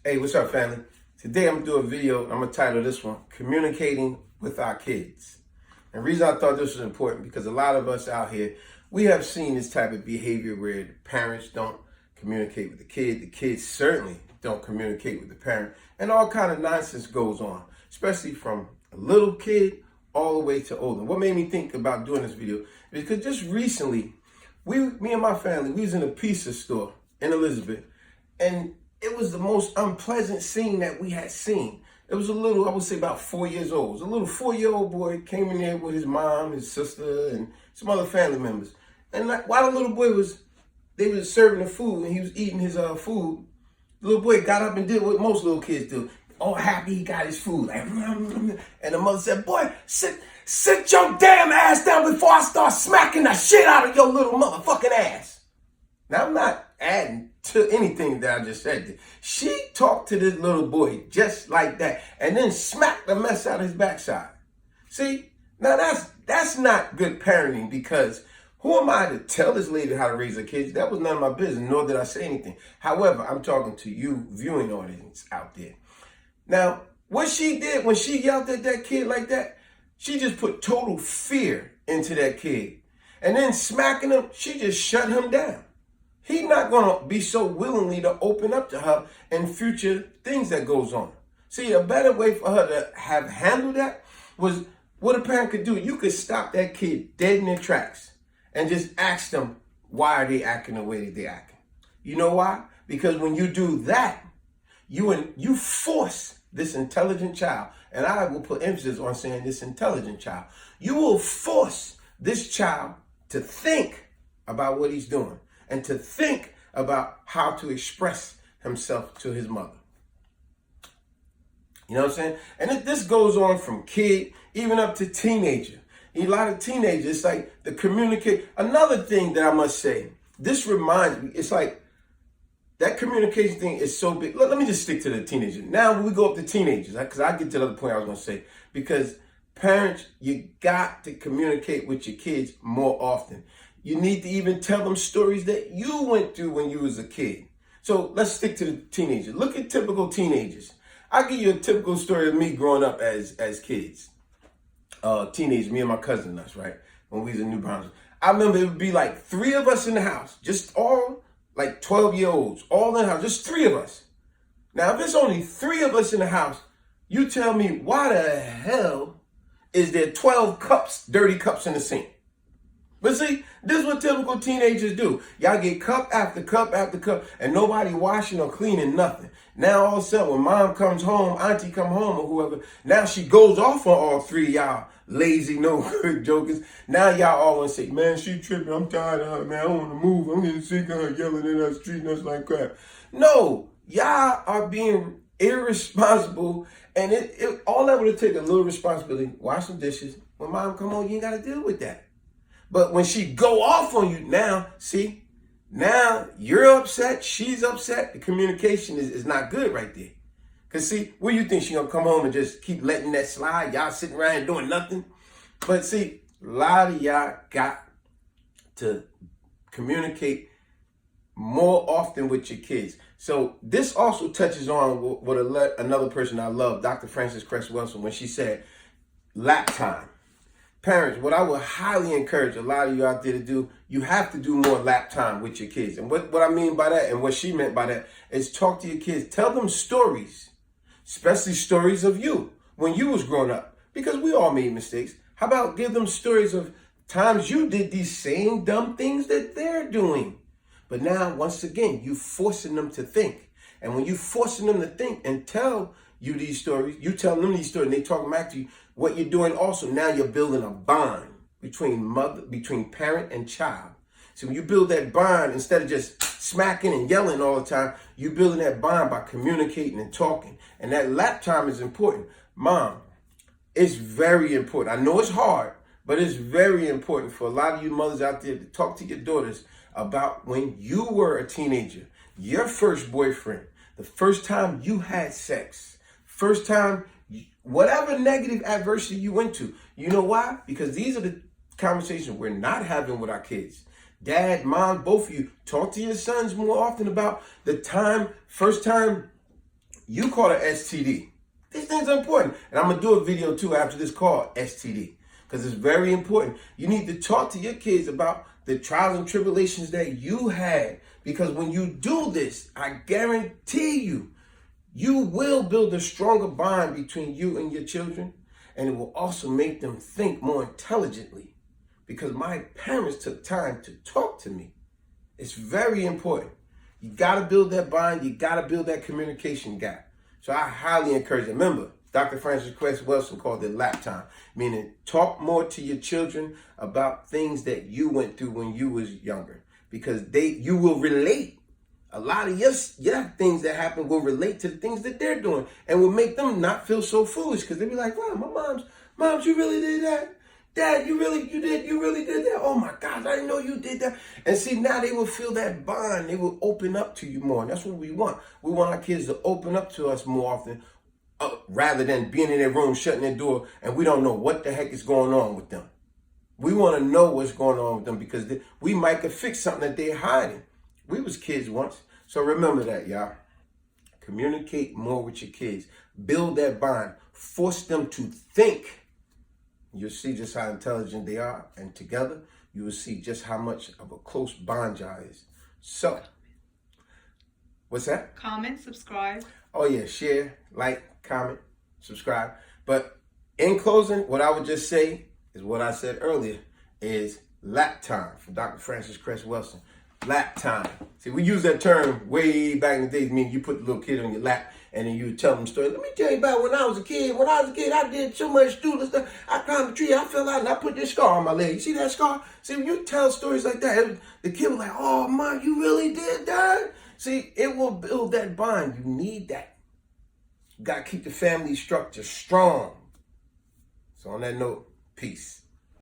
Hey, what's up, family? Today I'm going to do a video. I'm going to title this one, Communicating with Our Kids. And the reason I thought this was important because a lot of us out here, we have seen this type of behavior where the parents don't communicate with the kids certainly don't communicate with the parent, and all kind of nonsense goes on, especially from a little kid all the way to older. What made me think about doing this video is because just recently, me and my family, we was in a pizza store in Elizabeth, and it was the most unpleasant scene that we had seen. It was a little, I would say about 4 years old. It was a little 4-year-old boy came in there with his mom, his sister, and some other family members. And while the little boy they were serving the food and he was eating his food, the little boy got up and did what most little kids do. All happy he got his food. Like, and the mother said, boy, sit your damn ass down before I start smacking the shit out of your little motherfucking ass. Now, I'm not adding to anything that I just said. She talked to this little boy just like that and then smacked the mess out of his backside. See, now that's not good parenting, because who am I to tell this lady how to raise her kids? That was none of my business, nor did I say anything. However, I'm talking to you viewing audience out there. Now, what she did when she yelled at that kid like that, she just put total fear into that kid. And then smacking him, she just shut him down. He's not going to be so willingly to open up to her in future things that goes on. See, a better way for her to have handled that was what a parent could do. You could stop that kid dead in their tracks and just ask them, why are they acting the way that they're acting? You know why? Because when you do that, you force this intelligent child, and I will put emphasis on saying this intelligent child, you will force this child to think about what he's doing and to think about how to express himself to his mother. You know what I'm saying? And this goes on from kid even up to teenager. A lot of teenagers, it's like the communicate. Another thing that I must say, this reminds me, it's like that communication thing is so big. Let me just stick to the teenager. Now when we go up to teenagers, because I get to the other point I was going to say, because parents, you got to communicate with your kids more often. You need to even tell them stories that you went through when you was a kid. So let's stick to the teenagers. Look at typical teenagers. I'll give you a typical story of me growing up as kids. Teenagers, me and my cousin and us, right? When we was in New Brunswick. I remember it would be like 3 of us in the house, just all like 12-year-olds, all in the house, just 3 of us. Now, if it's only 3 of us in the house, you tell me why the hell is there 12 cups, dirty cups in the sink? But see, this is what typical teenagers do. Y'all get cup after cup after cup, and nobody washing or cleaning nothing. Now all of a sudden, when mom comes home, auntie come home, or whoever, now she goes off on all 3 of y'all lazy, no good jokers. Now y'all all want to say, man, she tripping. I'm tired of her, man. I want to move. I'm getting sick of her yelling in us, treating us like crap. No, y'all are being irresponsible, and all that would take a little responsibility. Wash some dishes. When mom come home, you ain't got to deal with that. But when she go off on you, now, see, now you're upset, she's upset. The communication is not good right there. Because, see, what do you think? She going to come home and just keep letting that slide? Y'all sitting around and doing nothing? But, see, a lot of y'all got to communicate more often with your kids. So this also touches on what another person I love, Dr. Frances Cress Welsing, when she said, lap time. Parents, what I would highly encourage a lot of you out there to do, you have to do more lap time with your kids. And what I mean by that, and what she meant by that, is talk to your kids. Tell them stories, especially stories of you when you was growing up, because we all made mistakes. How about give them stories of times you did these same dumb things that they're doing? But now, once again, you forcing them to think. And when you forcing them to think and tell you these stories, you tell them these stories, and they talk back to you, what you're doing also, now you're building a bond between parent and child. So when you build that bond, instead of just smacking and yelling all the time, you're building that bond by communicating and talking. And that lap time is important. Mom, it's very important. I know it's hard, but it's very important for a lot of you mothers out there to talk to your daughters about when you were a teenager, your first boyfriend, the first time you had sex, first time, whatever negative adversity you went to. You know why? Because these are the conversations we're not having with our kids. Dad, mom, both of you, talk to your sons more often about the first time You call it STD. These things are important. And I'm going to do a video too after this called STD because it's very important. You need to talk to your kids about the trials and tribulations that you had, because when you do this, I guarantee you, you will build a stronger bond between you and your children, and it will also make them think more intelligently because my parents took time to talk to me. It's very important. You got to build that bond. You got to build that communication gap. So I highly encourage you. Remember, Dr. Francis Cress Welsing called it lap time, meaning talk more to your children about things that you went through when you was younger, because you will relate. A lot of your things that happen will relate to the things that they're doing and will make them not feel so foolish, because they'll be like, wow, my mom's, you really did that? Dad, you really did that? Oh my gosh, I didn't know you did that. And see, now they will feel that bond. They will open up to you more. And that's what we want. We want our kids to open up to us more often, rather than being in their room, shutting their door, and we don't know what the heck is going on with them. We want to know what's going on with them because we might could fix something that they're hiding. We was kids once. So remember that, y'all. Communicate more with your kids. Build that bond. Force them to think. You'll see just how intelligent they are. And together, you will see just how much of a close bond y'all is. So, what's that? Comment, subscribe. Oh yeah, share, like, comment, subscribe. But in closing, what I would just say is what I said earlier, is lap time from Dr. Francis Cress Welsing. Lap time. See, we use that term way back in the days, meaning you put the little kid on your lap and then you tell them a story. Let me tell you about when I was a kid. When I was a kid, I did so much stupid stuff. I climbed a tree, I fell out, and I put this scar on my leg. You see that scar? See, when you tell stories like that, the kid was like, oh, Mom, you really did that? See, it will build that bond. You need that. You got to keep the family structure strong. So on that note, peace.